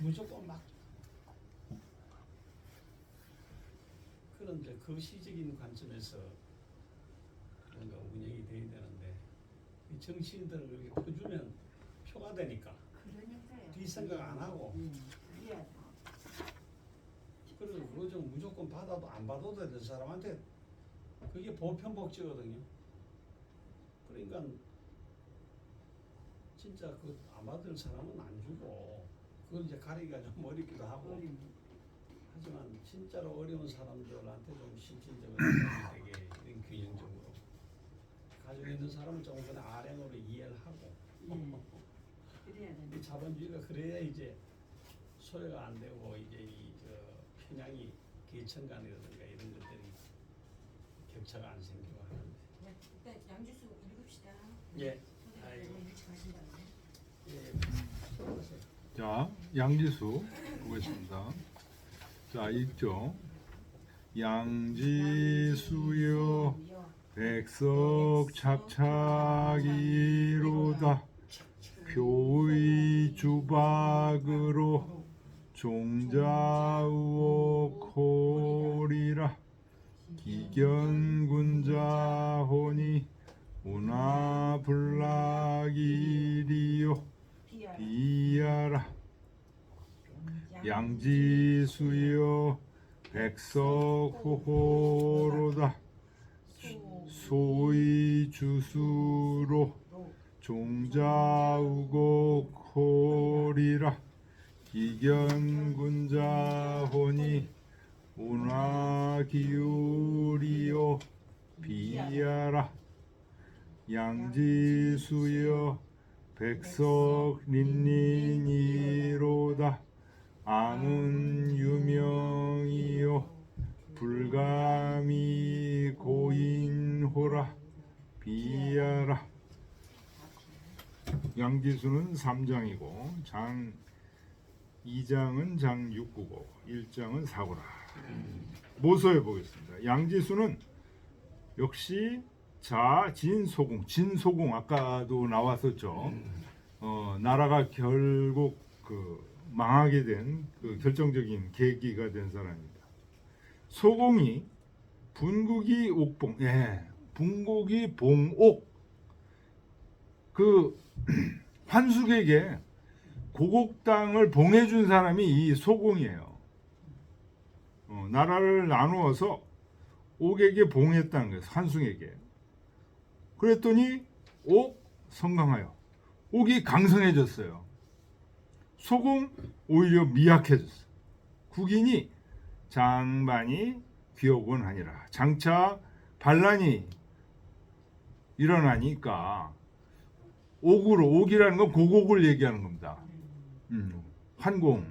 무조건 막 그런데 그 시적인 관점에서 뭔가 운영이 돼야 되는데 이 정치인들은 이렇게 퍼주면 표가 되니까 그러니까요. 뒷생각 안 하고 그래야 그래서 그거 좀 무조건 받아도 안 받아도 되는 사람한테 그게 보편복지거든요. 그러니까 진짜 그 안 받을 사람은 안 주고 그건 이제 가리기가 좀 어렵기도 하고 하지만 진짜로 어려운 사람들한테 좀 심층적으로 되게 이런 균형적으로 가지고 있는 사람은 조금 그냥 RM으로 이해를 하고 그래야 이 되는. 자본주의가 그래야 이제 소외가 안 되고 이제 이 편향이 계층 간이라든가 이런 것들이 격차가 안 생기고 하는데. 일단 양주수 읽읍시다. 예. 선생님께서 일찍 가신다네. 예. 수고하세요. 자, 양지수 보겠습니다. 자, 읽죠. 양지수여 백석 착착이로다 표의 주박으로 종자우옥호리라 기견군자호니 문화불락이리요 비야라 양지수여 백석호호로다 소의 주수로 종자우곡호리라 기견군자호니 문화기울이요 비야라 양지수여 백석린린이로다 아문유명이요 불감이 고인호라 비야라. 양지수는 3장이고 장 2장은 장 6구고 1장은 4구라. 모서해 보겠습니다. 양지수는 역시 진소공, 진소공 아까도 나왔었죠. 나라가 결국 망하게 된 그 결정적인 계기가 된 사람입니다. 소공이 분국이 옥봉, 분국이 봉옥 그 환숙에게 고곡 땅을 봉해준 사람이 이 소공이에요. 나라를 나누어서 옥에게 봉했다는 거예요. 환숙에게. 그랬더니 옥 성강하여 옥이 강성해졌어요. 소공 오히려 미약해졌어요. 국인이 장반이 귀옥은 하니라. 장차 반란이 일어나니까 옥이라는 건 고곡을 얘기하는 겁니다. 환공,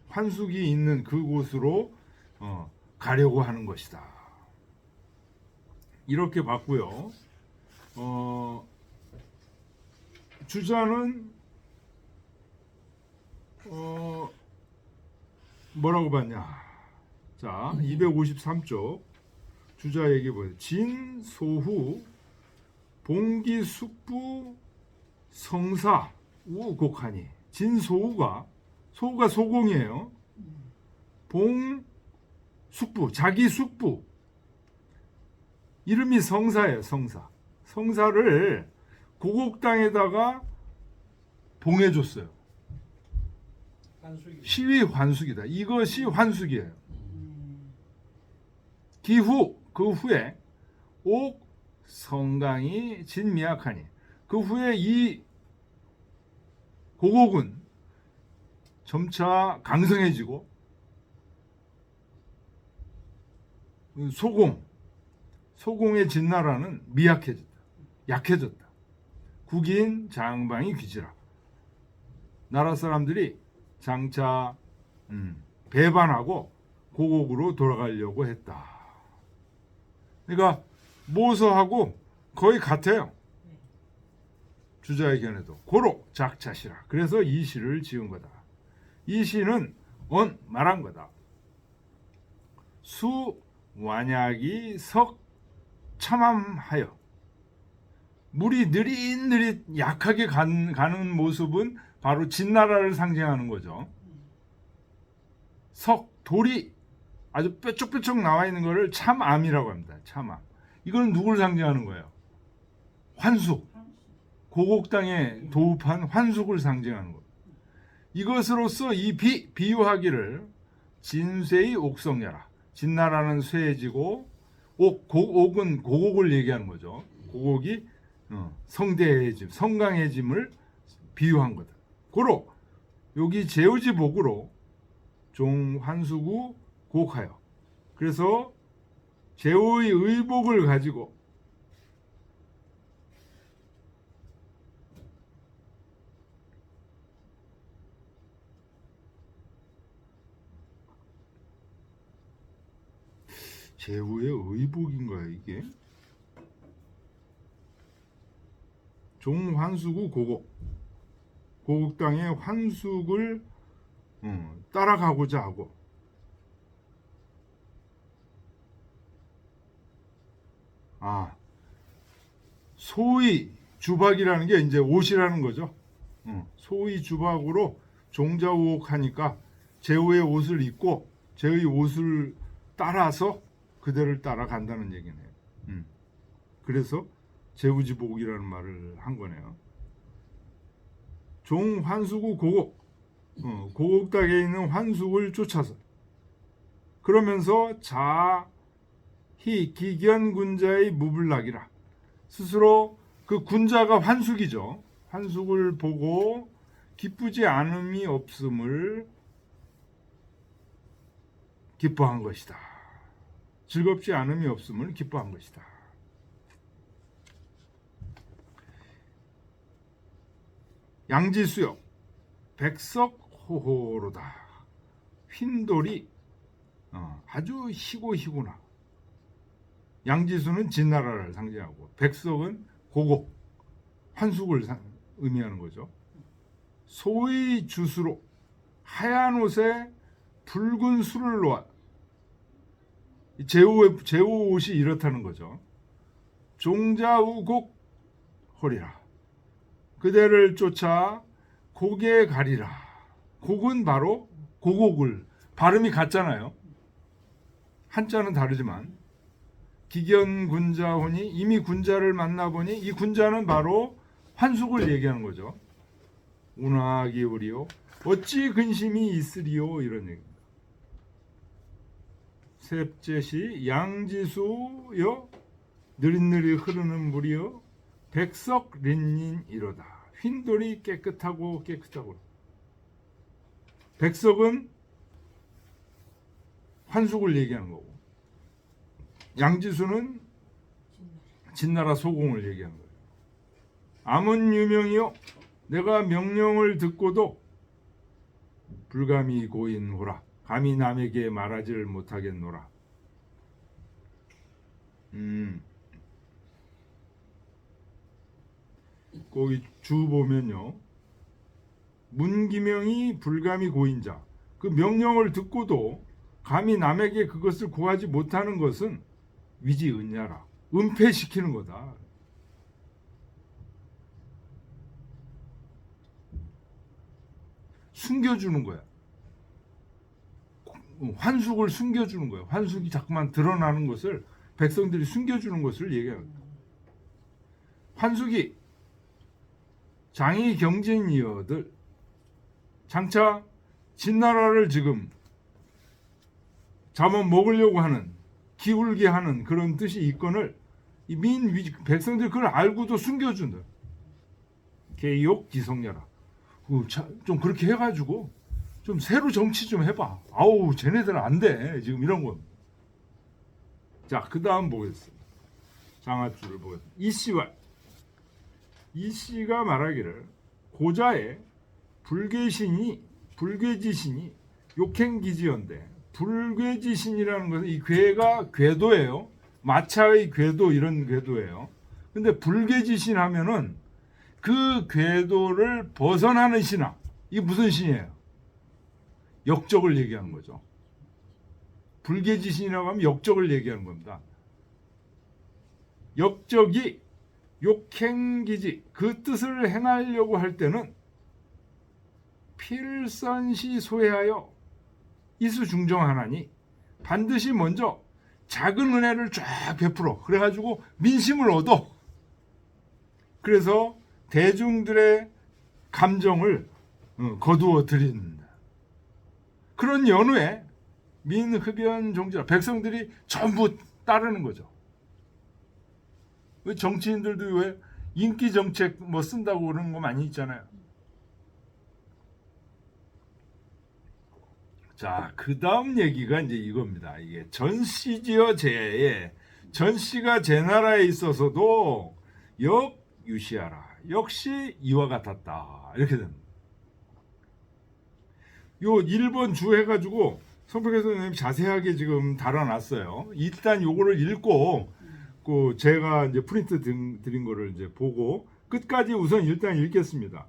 환숙이 있는 그곳으로 가려고 하는 것이다. 이렇게 봤고요. 주자는 뭐라고 봤냐? 자, 253쪽 주자 얘기 보세요. 진소후 봉기숙부 성사 우곡하니 진소후가 소공이에요. 봉숙부 자기 숙부 이름이 성사예요. 성사를 고곡 땅에다가 봉해줬어요. 시위 환숙이다. 이것이 환숙이에요. 그 후에 옥 성강이 진미약하니 그 후에 이 고곡은 점차 강성해지고 소공의 진나라는 미약해졌다. 약해졌다. 국인 장방이 귀지라. 나라 사람들이 장차 배반하고 고곡으로 돌아가려고 했다. 그러니까 모서하고 거의 같아요. 주자의 견해도 고로 작자시라. 그래서 이 시를 지은 거다. 이 시는 말한 거다. 수 완약이 석 참함하여 물이 느릿느릿 약하게 가는 모습은 바로 진나라를 상징하는 거죠. 돌이 아주 뾰족뾰족 나와 있는 것을 참암이라고 합니다. 참암. 이거는 누구를 상징하는 거예요? 환숙. 고곡당에 도읍한 환숙을 상징하는 거예요. 이것으로서 이 비유하기를 진쇠의 옥성야라. 진나라는 쇠지고 옥은 고곡을 얘기하는 거죠. 고곡이 성대의 짐, 성강의 짐을 비유한 거다. 고로 여기 제우지복으로 종환수구 고곡하여. 그래서 제우의 의복을 가지고 제우의 의복인가요 이게? 종환수구 고곡 땅의 환숙을 따라가고자 하고 소위 주박이라는 게 이제 옷이라는 거죠. 소위 주박으로 종자우옥하니까 제우의 옷을 입고 제우의 옷을 따라서 그대를 따라간다는 얘기네요. 그래서 제우지복이라는 말을 한 거네요. 종환수구 고곡 땅에 있는 환숙을 쫓아서 그러면서 기견군자의 무불락이라 스스로 그 군자가 환숙이죠. 환숙을 보고 기쁘지 않음이 없음을 기뻐한 것이다. 즐겁지 않음이 없음을 기뻐한 것이다. 양지수역 백석호호로다. 휜돌이 아주 희고희구나. 양지수는 진나라를 상징하고 백석은 고곡, 환숙을 의미하는 거죠. 소의 주수로 하얀 옷에 붉은 술을 놓아 제우 옷이 이렇다는 거죠. 종자우곡 허리라. 그대를 쫓아 곡에 가리라. 곡은 바로 고곡을 발음이 같잖아요. 한자는 다르지만 기견군자호니 이미 군자를 만나보니 이 군자는 바로 환숙을 얘기하는 거죠. 운하기울이요 어찌 근심이 있으리요 이런 얘기입니다. 셋째시 양지수여 느릿느릿 흐르는 물이여 백석린닌 이로다. 휜돌이 깨끗하고 백석은 환숙을 얘기하는 거고 양지수는 진나라 소공을 얘기하는 거예요. 암은 유명이요 내가 명령을 듣고도 불감이 고인호라. 감히 남에게 말하지를 못하겠노라. 거기 주 보면요. 문기명이 불감이 고인자. 그 명령을 듣고도 감히 남에게 그것을 고하지 못하는 것은 위지은야라. 은폐시키는 거다. 숨겨주는 거야. 환숙을 숨겨주는 거예요. 환숙이 자꾸만 드러나는 것을 백성들이 숨겨주는 것을 얘기하는 거예요. 환숙이 장이 경진이여들 장차 진나라를 지금 잡아먹으려고 하는 기울게 하는 그런 뜻이 있건을 이 백성들이 그걸 알고도 숨겨준다. 개욕 기성녀라. 좀 그렇게 해가지고 좀 새로 정치 좀 해봐. 아우 쟤네들은 안 돼. 지금 이런 건. 자, 그 다음 보겠습니다. 장하줄을 보겠습니다. 이씨가 말하기를 고자의 불괴지신이 욕행기지연데 불괴지신이라는 것은 이 괴가 궤도예요. 마차의 궤도 이런 궤도예요. 근데 불괴지신 하면은 그 궤도를 벗어나는 신화. 이게 무슨 신이에요? 역적을 얘기하는 거죠. 불괴지신이라고 하면 역적을 얘기하는 겁니다. 역적이 욕행기지 그 뜻을 행하려고 할 때는 필선시 소해하여 이수중정하나니 반드시 먼저 작은 은혜를 쫙 베풀어 그래가지고 민심을 얻어. 그래서 대중들의 감정을 거두어 드린다. 그런 연후에 민흡연 종자 백성들이 전부 따르는 거죠. 왜 정치인들도 왜 인기 정책 뭐 쓴다고 그러는 거 많이 있잖아요. 자, 그 다음 얘기가 이제 이겁니다. 이게 전시지어 제에 전시가 제 나라에 있어서도 역유시하라. 역시 이와 같았다. 이렇게 됩니다. 요 1번 주 해가지고 성필 선생님이 자세하게 지금 달아놨어요. 일단 요거를 읽고 그 제가 이제 프린트 드린 거를 이제 보고 끝까지 우선 일단 읽겠습니다.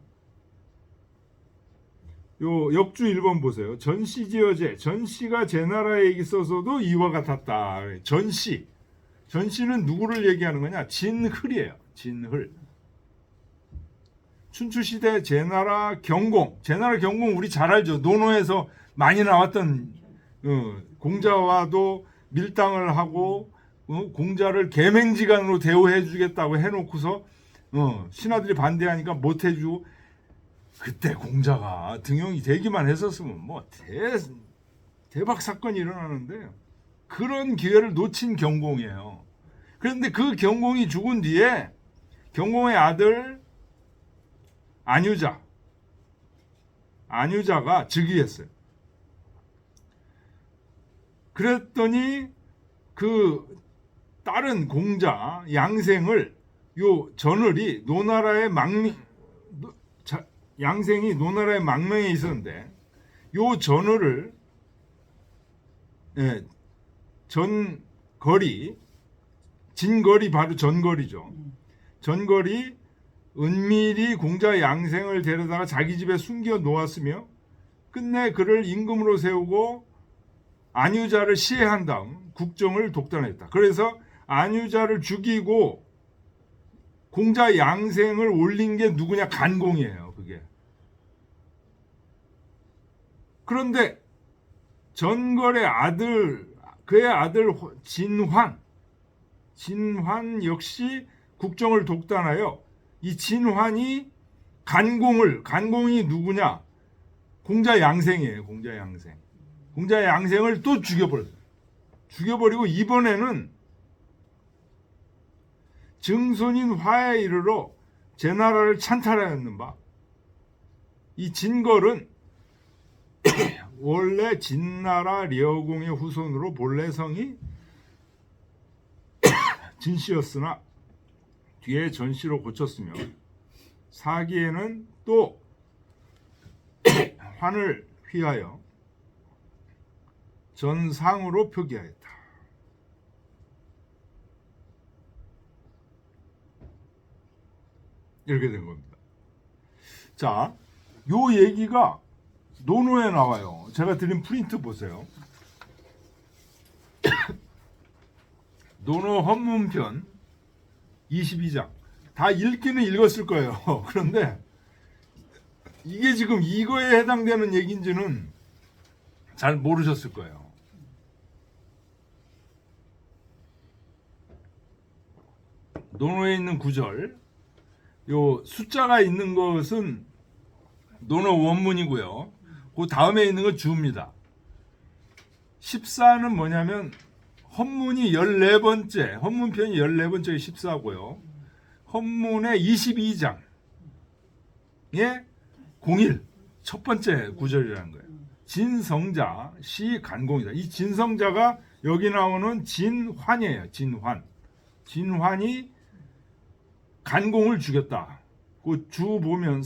요 역주 1번 보세요. 전시지어제 전시가 제 나라에 있어서도 이와 같았다. 전시는 누구를 얘기하는 거냐? 진흘이에요. 진흘. 춘추시대 제나라 경공 우리 잘 알죠. 논어에서 많이 나왔던 공자와도 밀당을 하고 공자를 계맹지간으로 대우해 주겠다고 해놓고서 신하들이 반대하니까 못 해주고 그때 공자가 등용이 되기만 했었으면 뭐 대박 사건이 일어나는데 그런 기회를 놓친 경공이에요. 그런데 그 경공이 죽은 뒤에 경공의 아들 안유자가 즉위했어요. 그랬더니 그 다른 공자 양생을 요 전을이 양생이 노나라의 망명에 있었는데 요 전을을 진거리 바로 전거리죠. 전거리 은밀히 공자 양생을 데려다가 자기 집에 숨겨 놓았으며 끝내 그를 임금으로 세우고 안유자를 시해한 다음 국정을 독단했다. 그래서 안유자를 죽이고 공자 양생을 올린 게 누구냐? 간공이에요. 그게. 그런데 전걸의 그의 아들 진환 역시 국정을 독단하여 이 진환이 간공이 누구냐? 공자 양생이에요. 공자 양생을 또 죽여버렸어요. 죽여버리고 이번에는 증손인 화에 이르러 제나라를 찬탈하였는 바 이 진걸은 원래 진나라 려공의 후손으로 본래 성이 진씨였으나 뒤에 전씨로 고쳤으며 사기에는 또 환을 휘하여 전상으로 표기하였다. 이렇게 된 겁니다. 자, 요 얘기가 논어에 나와요. 제가 드린 프린트 보세요. 논어 헌문편 22장. 다 읽기는 읽었을 거예요. 그런데 이게 지금 이거에 해당되는 얘기인지는 잘 모르셨을 거예요. 논어에 있는 구절, 요 숫자가 있는 것은 논어 원문이고요. 그 다음에 있는 건 주입니다. 14는 뭐냐면 헌문이 14번째, 헌문편이 14번째가 14고요. 헌문의 22장에 01, 첫 번째 구절이라는 거예요. 진성자, 시간공이다. 이 진성자가 여기 나오는 진환이에요. 진환이 간공을 죽였다. 그 주 보면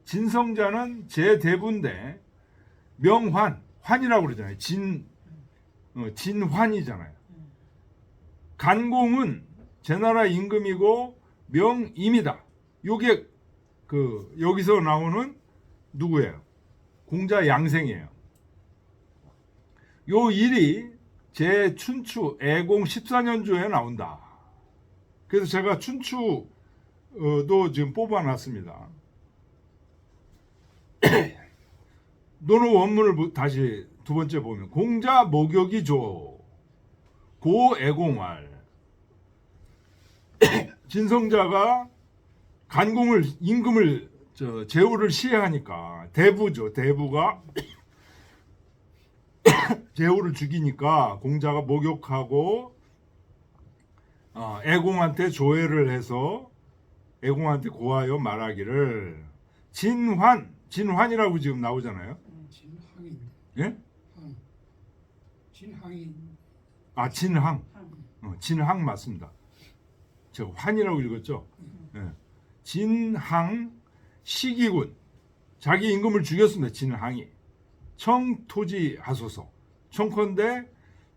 진성자는 제대부인데 환이라고 그러잖아요. 진환이잖아요. 간공은 제나라 임금이고 명임이다. 요게 여기서 나오는 누구예요? 공자 양생이에요. 요 일이 제 춘추 애공 14년조에 나온다. 그래서 제가 춘추도 지금 뽑아놨습니다. 노노 원문을 다시 두 번째 보면 공자 목욕이 조 고애공활 진성자가 간공을 임금을 제후를 시해하니까 대부죠. 대부가 제후를 죽이니까 공자가 목욕하고 애공한테 조회를 해서 애공한테 고하여 말하기를 진환이라고 지금 나오잖아요. 진항인. 예? 항. 진항인. 아 진항. 진항 맞습니다. 제가 환이라고 읽었죠. 예. 진항 시기군 자기 임금을 죽였습니다. 진항이 청토지하소서 청컨대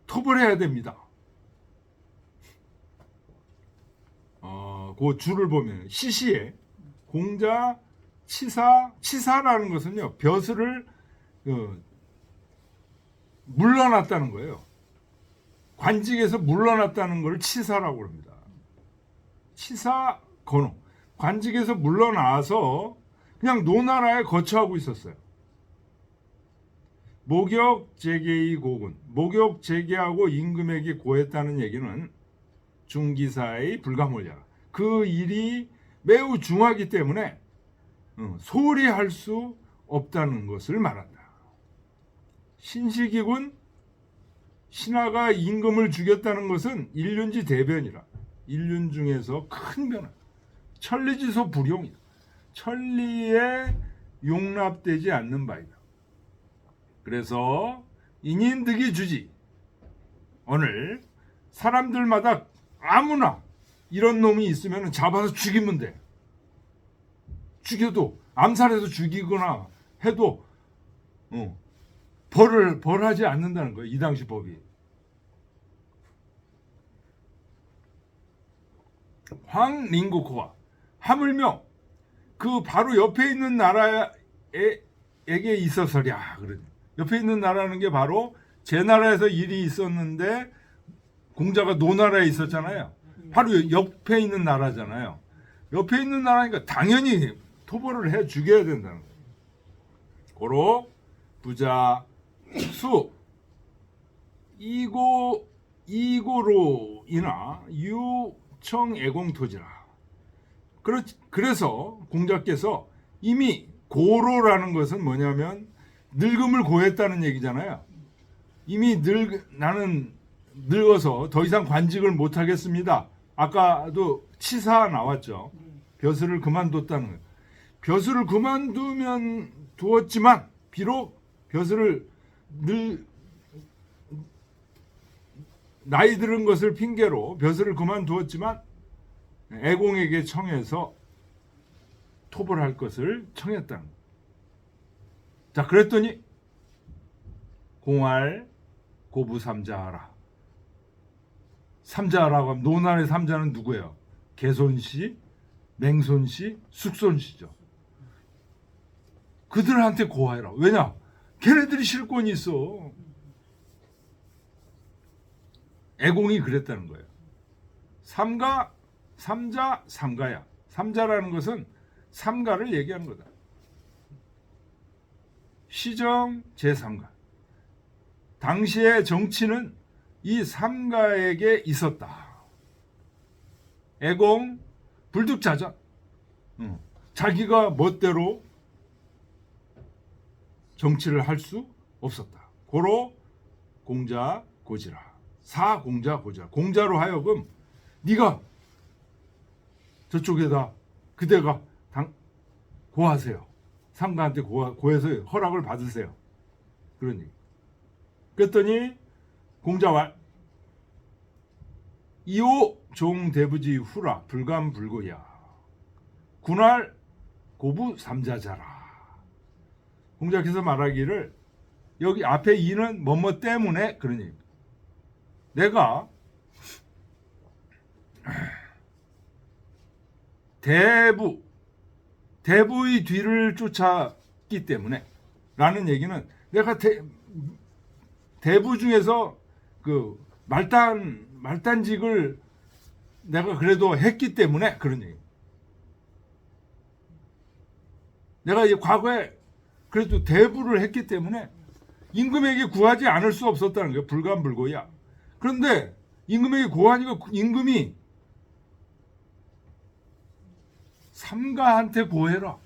토벌해야 됩니다. 그 줄을 보면 시시에 공자 치사라는 것은요 벼슬을 물러났다는 거예요. 관직에서 물러났다는 걸 치사라고 합니다. 치사 건호 관직에서 물러나서 그냥 노나라에 거처하고 있었어요. 목욕 재계의 고군 목욕 재계하고 임금에게 고했다는 얘기는 중기사의 불가몰라 그 일이 매우 중하기 때문에 소홀히 할 수 없다는 것을 말한다. 신식이군 신하가 임금을 죽였다는 것은 일륜지 대변이라 일륜 중에서 큰 변화 천리지소 불용이다. 천리에 용납되지 않는 바이다. 그래서 인인득이 주지 오늘 사람들마다 아무나 이런 놈이 있으면 잡아서 죽이면 돼. 죽여도 암살해서 죽이거나 해도 벌하지 않는다는 거예요. 이 당시 법이. 황링구코와 하물며 그 바로 옆에 있는 나라에게 있어서랴. 옆에 있는 나라는 게 바로 제 나라에서 일이 있었는데 공자가 노나라에 있었잖아요. 바로 옆에 있는 나라잖아요. 옆에 있는 나라니까 당연히 토벌을 해 죽여야 된다는 거예요. 고로 부자 수 이고로 인하 유청애공토지라. 그래서 공자께서 이미 고로라는 것은 뭐냐면 늙음을 고했다는 얘기잖아요. 이미 나는 늙어서 더 이상 관직을 못 하겠습니다. 아까도 치사 나왔죠. 벼슬을 그만뒀다는 거예요. 벼슬을 그만두면 두었지만 비록 벼슬을 나이 들은 것을 핑계로 벼슬을 그만두었지만 애공에게 청해서 토벌할 것을 청했다는 거예요. 자, 그랬더니 공할 고부 삼자하라. 삼자라고 하면 노난의 삼자는 누구예요? 개손씨, 맹손씨, 숙손씨죠. 그들한테 고하해라. 왜냐? 걔네들이 실권이 있어. 애공이 그랬다는 거예요. 삼가, 삼자, 삼가야. 삼자라는 것은 삼가를 얘기하는 거다. 시정 제3가. 당시의 정치는 이 삼가에게 있었다. 애공 불득자전. 자기가 멋대로 정치를 할 수 없었다. 고로 공자 고지라. 사공자 고지라. 공자로 하여금 네가 저쪽에다 그대가 고하세요. 삼가한테 고해서 허락을 받으세요. 그러니 그랬더니 공자왈 이오 종대부지 후라 불감불고야 군할 고부 삼자자라. 공자께서 말하기를 여기 앞에 이는 뭐뭐 때문에 그러니 내가 대부의 뒤를 쫓았기 때문에 라는 얘기는 내가 대부 중에서 그 말단직을 내가 그래도 했기 때문에 그런 얘기. 내가 이제 과거에 그래도 대부를 했기 때문에 임금에게 구하지 않을 수 없었다는 거예요. 불간불고야. 그런데 임금에게 구하니까 임금이 삼가한테 구해라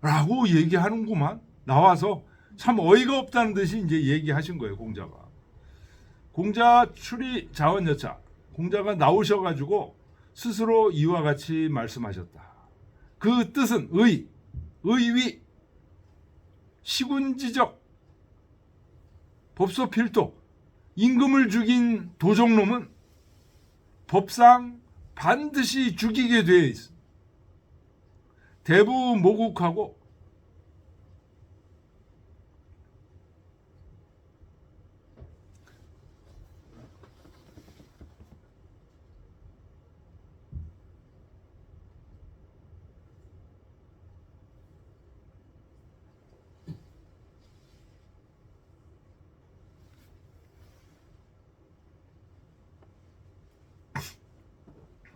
라고 얘기하는구만. 나와서 참 어이가 없다는 듯이 이제 얘기하신 거예요. 공자가. 공자 출이 자원여차. 공자가 나오셔가지고 스스로 이와 같이 말씀하셨다. 그 뜻은 의위, 시군지적, 법소필토. 임금을 죽인 도적놈은 법상 반드시 죽이게 되어 있어. 대부 모국하고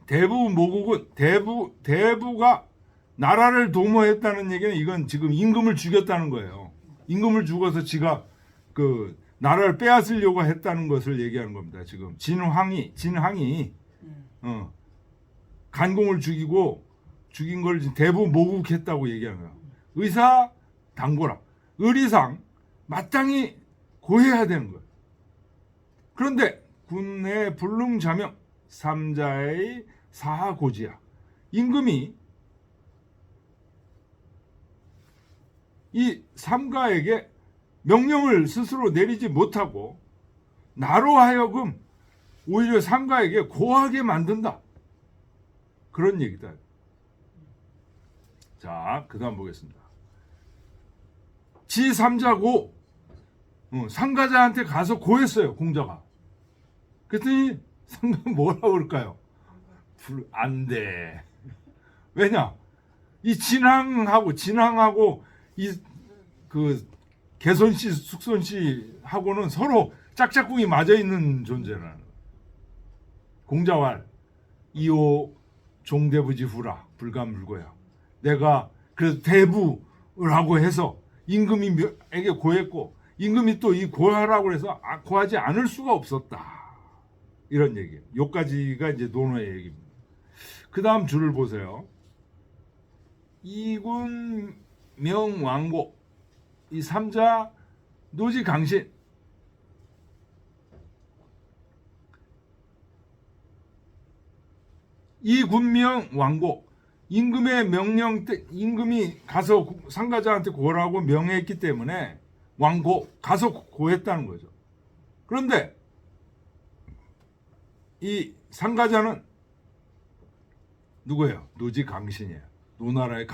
대부 모국은 대부가 나라를 도모했다는 얘기는 이건 지금 임금을 죽였다는 거예요. 임금을 죽어서 지가 그 나라를 빼앗으려고 했다는 것을 얘기하는 겁니다. 지금 진항이 간공을 죽인 걸 대부 모국했다고 얘기하는 거예요. 의사 당고라. 의리상 마땅히 고해야 되는 거예요. 그런데 군내 불능자명 삼자의 사고지야. 임금이 이 삼가에게 명령을 스스로 내리지 못하고 나로 하여금 오히려 삼가에게 고하게 만든다. 그런 얘기다. 자, 그 다음 보겠습니다. 지3자고 상가자한테 가서 고했어요. 공자가. 그랬더니 상가는 뭐라고 그럴까요? 안 돼. 왜냐? 이 진항하고 이 그 개손씨, 숙손씨하고는 서로 짝짝꿍이 맞아 있는 존재라는. 공자왈 이오 종대부지후라 불감불고야. 내가 그래서 대부라고 해서 임금이에게 고했고 임금이 또 이 고하라고 해서 고하지 않을 수가 없었다. 이런 얘기예요. 요까지가 이제 논어의 얘기입니다. 그 다음 줄을 보세요. 이군 명왕고 이 삼자 노지강신 이 군명 왕고 임금의 명령 때 임금이 가서 상가자한테 고라고 명했기 때문에 왕고 가서 고했다는 거죠. 그런데 이 상가자는 누구예요? 노지강신이에요. 노나라의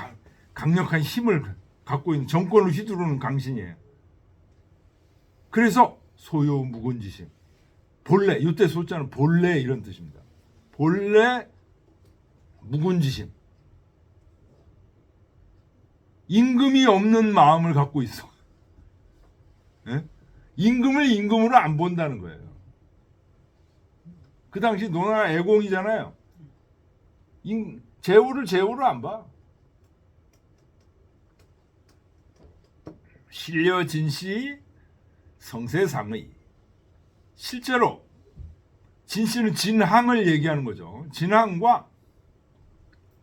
강력한 힘을 갖고 있는 정권을 휘두르는 강신이에요. 그래서 소요 묵은지심 본래 이때 소자는 본래 이런 뜻입니다. 본래 묵은지심 임금이 없는 마음을 갖고 있어. 예? 임금을 임금으로 안 본다는 거예요. 그 당시 노나라 애공이잖아요. 제후를 제후로 안 봐. 신려진씨 성세상의 실제로 진씨는 진항을 얘기하는 거죠. 진항과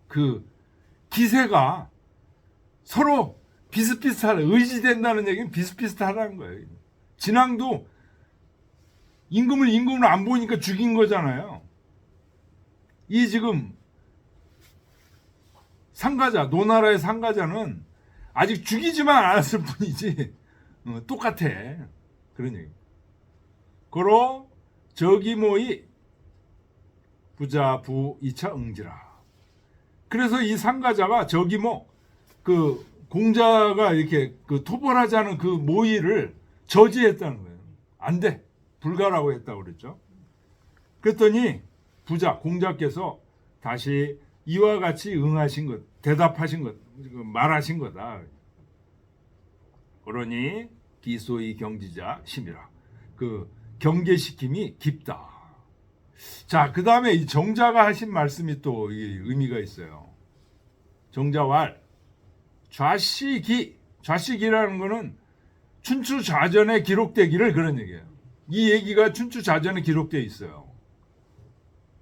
그 기세가 서로 비슷비슷하다. 의지된다는 얘기는 비슷비슷하다는 거예요. 진항도 임금을 임금으로 안 보니까 죽인 거잖아요. 이 지금 상가자, 노나라의 상가자는 아직 죽이지만 않았을 뿐이지 똑같아. 그런 얘기. 고로 저기모이 부자 부 2차 응지라. 그래서 이 상가자가 저기모 그 공자가 이렇게 그 토벌하자는 그 모의를 저지했다는 거예요. 안 돼. 불가라고 했다고 그랬죠. 그랬더니 부자 공자께서 다시 이와 같이 응하신 것, 대답하신 것, 말하신 거다. 그러니 기소의 경지자 심이라. 그 경계시킴이 깊다. 자, 그 다음에 이 정자가 하신 말씀이 또 의미가 있어요. 정자왈 좌시기, 좌시기라는 거는 춘추좌전에 기록되기를 그런 얘기예요. 이 얘기가 춘추좌전에 기록되어 있어요.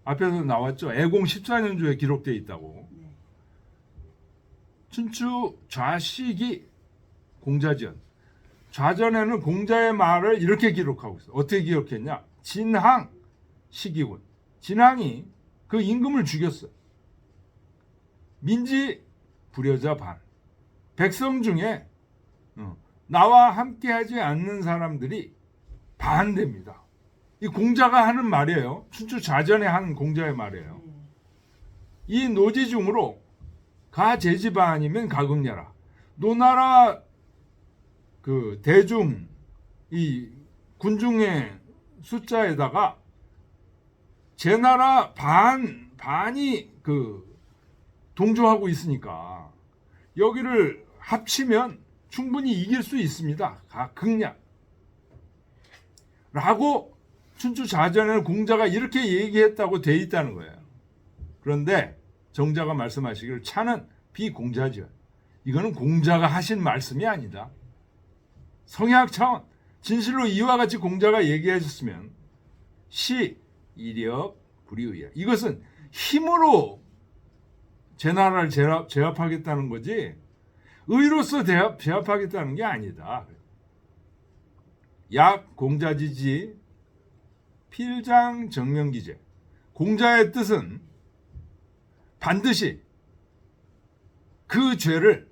앞에서 나왔죠. 애공 14년조에 기록되어 있다고. 네. 춘추 좌시기 공자전. 좌전에는 공자의 말을 이렇게 기록하고 있어요. 어떻게 기록했냐? 진항 시기군. 진항이 그 임금을 죽였어요. 민지 불효자 반. 백성 중에 나와 함께하지 않는 사람들이 반대입니다. 이 공자가 하는 말이에요. 춘추 좌전에 하는 공자의 말이에요. 네. 이 노지 중으로 가 제지바 아니면 가극냐라. 노나라 그 대중 이 군중의 숫자에다가 제 나라 반이 그 동조하고 있으니까 여기를 합치면 충분히 이길 수 있습니다. 가극냐. 라고 춘추좌전에는 공자가 이렇게 얘기했다고 돼 있다는 거예요. 그런데 정자가 말씀하시기를 차는 비공자죠. 이거는 공자가 하신 말씀이 아니다. 성약 차원 진실로 이와 같이 공자가 얘기하셨으면 시 이력 불이의야. 이것은 힘으로 제 나라를 제압하겠다는 거지 의로서 제압하겠다는 게 아니다. 약 공자지지 필장 정명기제. 공자의 뜻은 반드시 그 죄를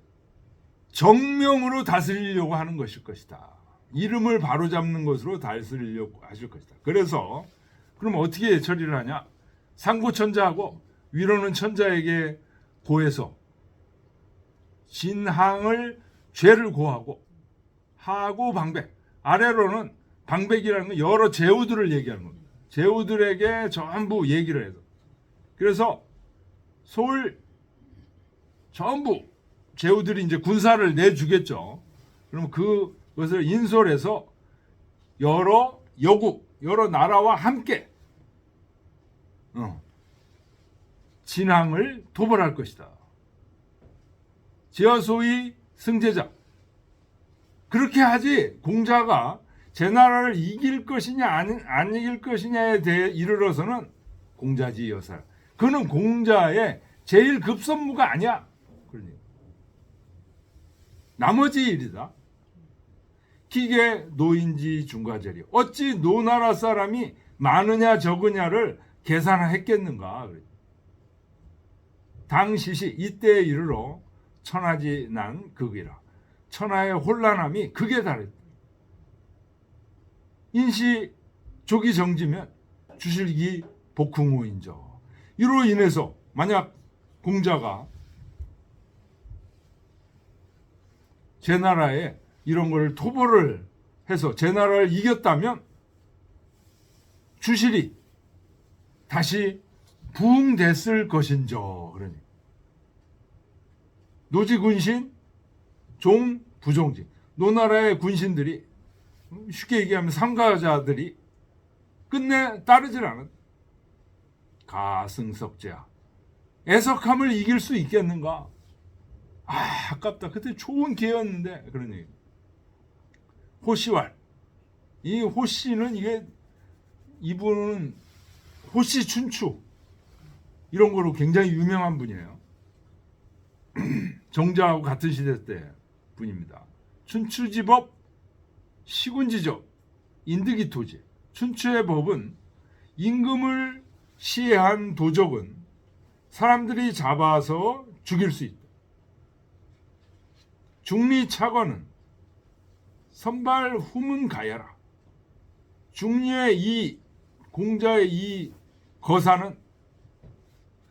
정명으로 다스리려고 하는 것일 것이다. 이름을 바로잡는 것으로 다스리려고 하실 것이다. 그래서 그럼 어떻게 처리를 하냐? 상고천자하고 위로는 천자에게 고해서 진항을 죄를 고하고 하고 방백. 아래로는 방백이라는 건 여러 제후들을 얘기하는 겁니다. 제후들에게 전부 얘기를 해서. 그래서 서울 전부 제후들이 이제 군사를 내주겠죠. 그러면 그것을 인솔해서 여러 여국, 여러 나라와 함께 진항을 도벌할 것이다. 지하소위 승제자. 그렇게 하지 공자가 제 나라를 이길 것이냐 안 이길 것이냐에 대해 이르러서는 공자지 여사. 그는 공자의 제일 급선무가 아니야. 그러니 나머지 일이다. 기계 노인지 중과제리. 어찌 노나라 사람이 많으냐 적으냐를 계산했겠는가. 당시시 이때에 이르러 천하지 난 극이라. 천하의 혼란함이 극에 달했다. 인시 조기 정지면 주실기 복흥호인저. 이로 인해서 만약 공자가 제 나라에 이런 걸 토벌을 해서 제 나라를 이겼다면 주실이 다시 부흥됐을 것인저. 그러니 노지군신 종 부종지. 노나라의 군신들이 쉽게 얘기하면 상가자들이 끝내 따르질 않은 가승석제야. 애석함을 이길 수 있겠는가? 아깝다. 그때 좋은 기회였는데. 그러니 호시왈. 이 호시는 이분은 호시 춘추 이런 거로 굉장히 유명한 분이에요. 정자하고 같은 시대 때 분입니다. 춘추지법, 시군지적, 인득이토지. 춘추의 법은 임금을 시해한 도적은 사람들이 잡아서 죽일 수 있다. 중리차거는 선발 후문 가야라. 중리의 이 공자의 이 거사는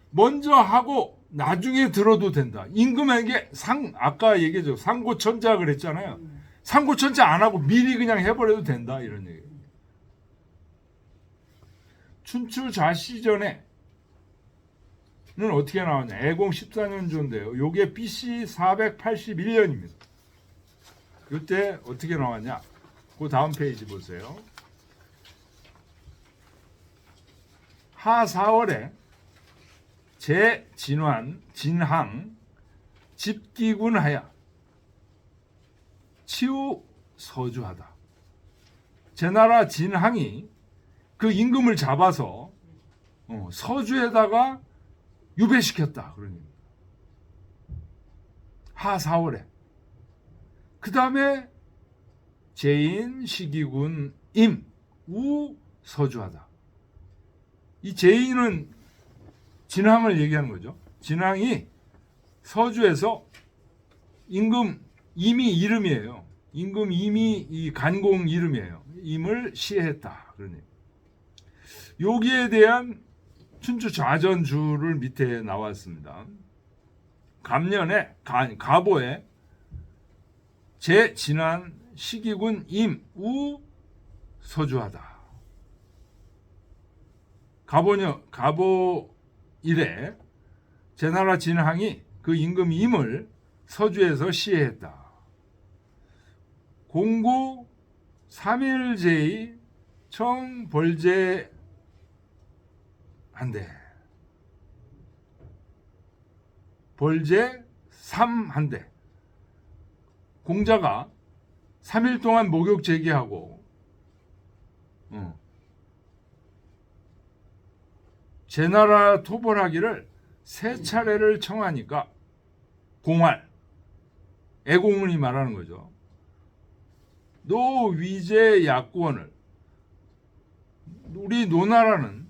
먼저 하고 나중에 들어도 된다. 임금에게 아까 얘기했죠. 상고천자 그랬잖아요. 상고천자 안 하고 미리 그냥 해버려도 된다. 이런 얘기예요. 춘추 좌시전에는 어떻게 나왔냐. 애공 14년조인데요. 요게 BC 481년입니다. 이때 어떻게 나왔냐. 그 다음 페이지 보세요. 하 4월에 제진환 진항 집기군하여 치우 서주하다. 제나라 진항이 그 임금을 잡아서 서주에다가 유배시켰다. 그러니 하 4월에. 그 다음에 제인 시기군 임 우 서주하다. 이 제인은 진항을 얘기하는 거죠. 진항이 서주에서 임금 임이 이름이에요. 임금 임이 이 간공 이름이에요. 임을 시해했다. 그러니 여기에 대한 춘추 좌전주를 밑에 나왔습니다. 감년에 가보에 제진환 시기군 임 우 서주하다. 가보 이래 제나라 진항이 그 임금 임을 서주에서 시해했다. 공고 3일제의 청벌제 한대 벌제 3한대 공자가 3일 동안 목욕 제기하고 제나라 토벌하기를 3차례를 청하니까 공활 애공이 말하는 거죠. 노 위제 약구원을 우리 노나라는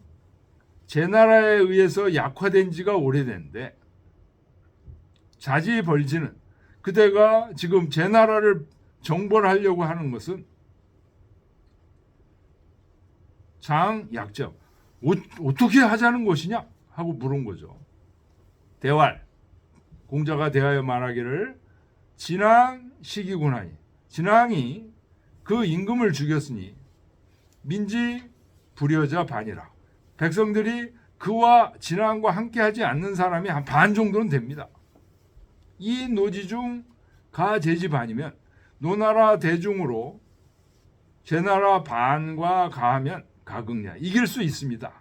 제나라에 의해서 약화된 지가 오래됐는데 자지벌지는 그대가 지금 제나라를 정벌하려고 하는 것은 장약점 어떻게 하자는 것이냐 하고 물은 거죠. 대활 공자가 대하여 말하기를 진항 시기군하니 진항이 그 임금을 죽였으니 민지 불여자 반이라 백성들이 그와 진항과 함께하지 않는 사람이 한 반 정도는 됩니다. 이 노지 중 가제지 반이면 노나라 대중으로 제나라 반과 가하면 가극냐 이길 수 있습니다.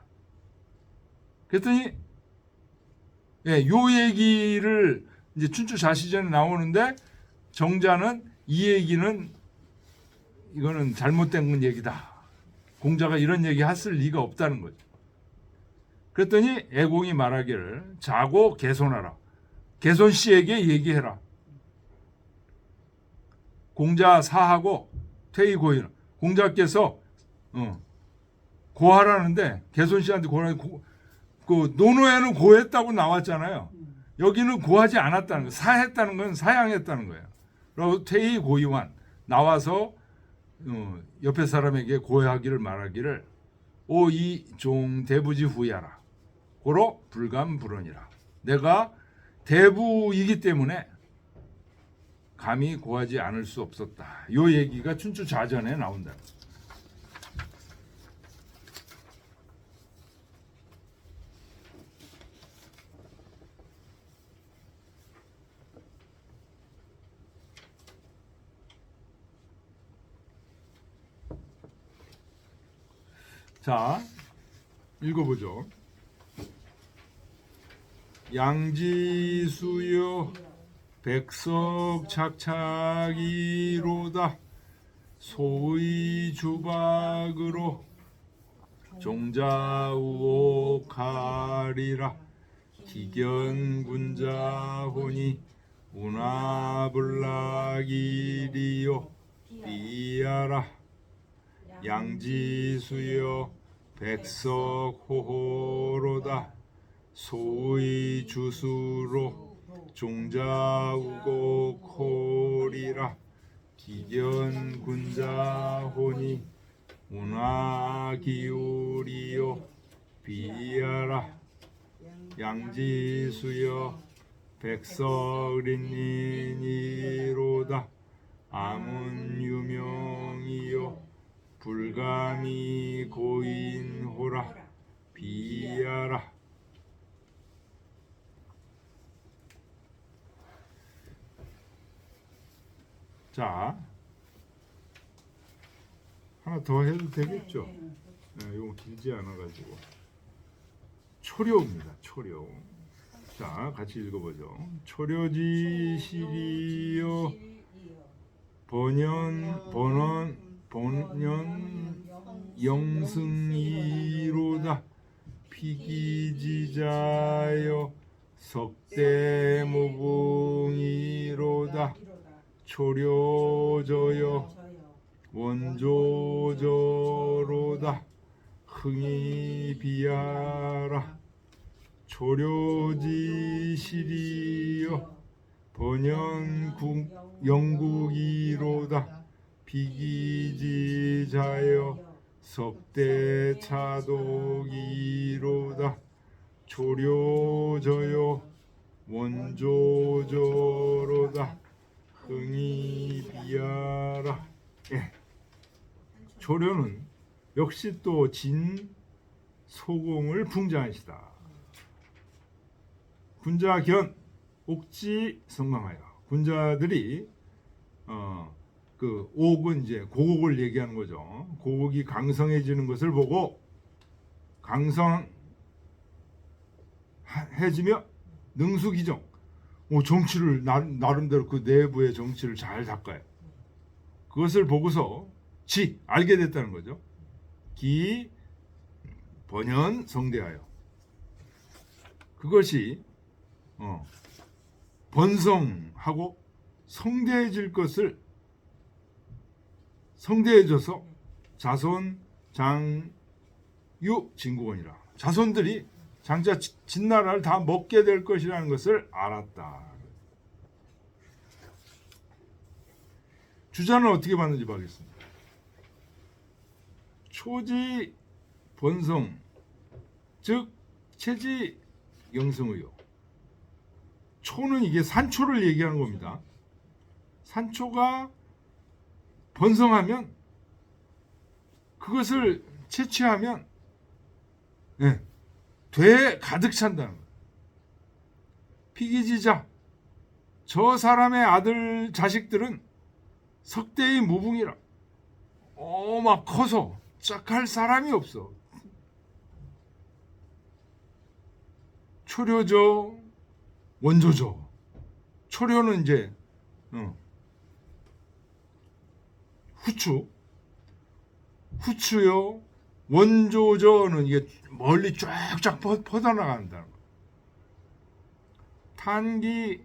그랬더니 요 얘기를 이제 춘추 자시전에 나오는데 정자는 이 얘기는 이거는 잘못된 얘기다. 공자가 이런 얘기 했을 리가 없다는 거죠. 그랬더니 애공이 말하기를 자고 개손하라. 개손 씨에게 얘기해라. 공자 사하고 퇴위 고인. 공자께서 고하라는데 개손 씨한테 고하라는 그 노노에는 고했다고 나왔잖아요. 여기는 고하지 않았다는 거. 사했다는 건 사양했다는 거예요. 그리고 퇴위 고이완 나와서 옆에 사람에게 고하기를 말하기를 오이종 대부지 후야라. 고로 불감불언이라. 내가 대부이기 때문에 감히 고하지 않을 수 없었다. 요 얘기가 춘추 좌전에 나온다. 자, 읽어보죠. 양지수여 백석 착착이로다 소의 주박으로 종자우옥하리라 기견군자호니 운하불락이리요 비야라 양지수여 백석호호로다 소의 주수로 종자우곡호리라 기견군자호니 운하기울이요 비야라 양지수여 백석린니니로다 아문유명이요 불감이 고인호라 비야라. 자, 하나 더 해도 되겠죠? 네, 이거 길지 않아가지고. 초려입니다. 초려. 자, 같이 읽어보죠. 초려지시리요 번연 영승이로다 피기지자여 석대무붕이로다 초려저여 원조저로다 흥이 비하라 초려지시리여 번연 영국이로다 비기지자여 석대차독이로다 초려저여 원조저로다 흥이 비하라. 예. 초려는 역시 또 진소공을 풍자하시다. 군자견 옥지 성강하여 군자들이 그 옥은 이제 고곡을 얘기하는 거죠. 고곡이 강성해지는 것을 보고 강성해지며 능수기정 정치를 나름대로 그 내부의 정치를 잘 닦아요. 그것을 보고서 알게 됐다는 거죠. 기 번연 성대하여 그것이 번성하고 성대해질 것을 성대해져서 자손 장유 진국원이라 자손들이 장자 진나라를 다 먹게 될 것이라는 것을 알았다. 주자는 어떻게 봤는지 보겠습니다. 초지 번성 즉 체지 영성의요. 초는 이게 산초를 얘기하는 겁니다. 산초가 번성하면 그것을 채취하면 돼 가득 찬다는 거예요. 피기지자 저 사람의 아들 자식들은 석대의 무붕이라 막 커서 짝할 사람이 없어. 초려저 원조저 초려는 이제 후추요 원조저는 이게 멀리 쫙쫙 퍼져나간다는 거예요. 탄기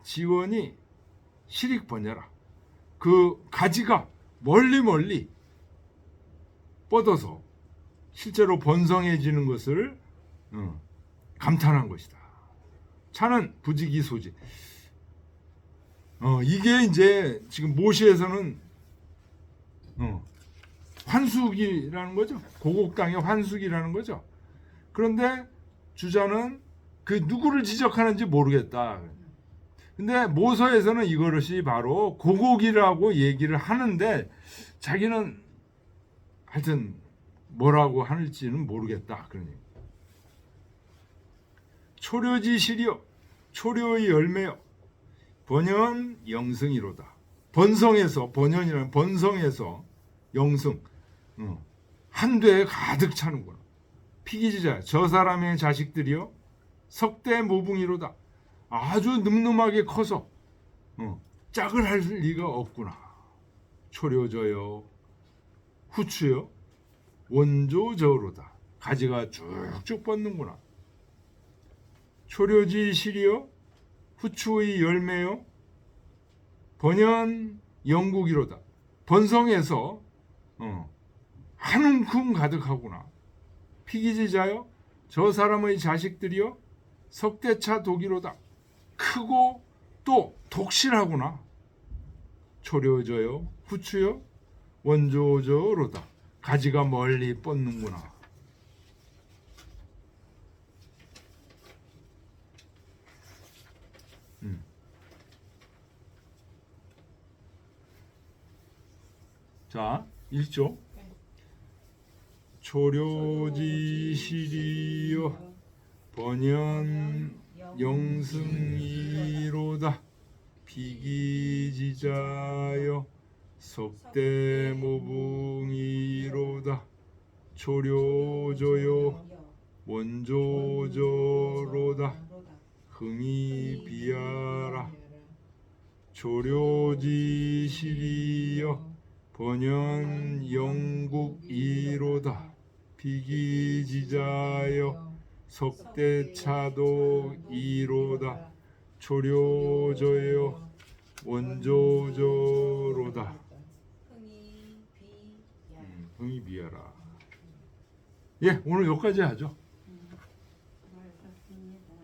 지원이 실익 번여라. 그 가지가 멀리 뻗어서 실제로 번성해지는 것을 감탄한 것이다. 차는 부지기 소지. 이게 이제 지금 모시에서는 환숙이라는 거죠. 고곡 땅의 환숙이라는 거죠. 그런데 주자는 그 누구를 지적하는지 모르겠다. 근데 모서에서는 이것이 바로 고곡이라고 얘기를 하는데 자기는 하여튼 뭐라고 하는지는 모르겠다. 그러니 초려지시리여 초려의 열매여 번연 영승이로다. 번성에서 번연이라는 번성에서 영승 한되에 가득 차는구나. 피기지자 저 사람의 자식들이여 석대무붕이로다. 아주 늠름하게 커서 짝을 할 리가 없구나. 초려져요 후추요 원조저로다. 가지가 쭉쭉 뻗는구나. 초려지 실이요 후추의 열매요 번연 영국이로다. 번성에서 한 움큼 가득하구나. 피기지자요 저 사람의 자식들이요 석대차 독이로다. 크고 또 독실하구나. 초려져요 후추요 원조저로다. 가지가 멀리 뻗는구나. 자, 읽죠. 초려지시리요 번연 영승이로다. 비기지자여 석대무붕이로다. 초려져요 원조저로다 흥이 비하라 조료지실이여 번연 영국이로다 비기지자여 석대차도이로다 조료저여 원조저로다 흥이 비야. 흥이 비하라. 예, 오늘 여기까지 하죠. 알겠습니다.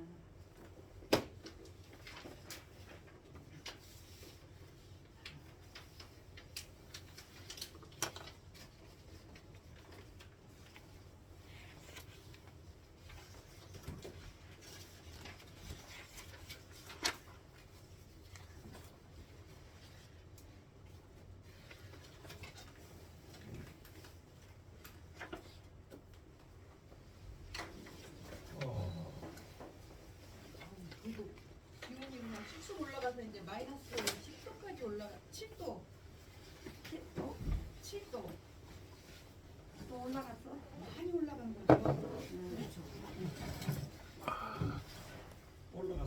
이거 기온이 그냥 10도 올라가서 이제 마이너스 10도까지 올라가 7도 7도 7도 또 올라갔어.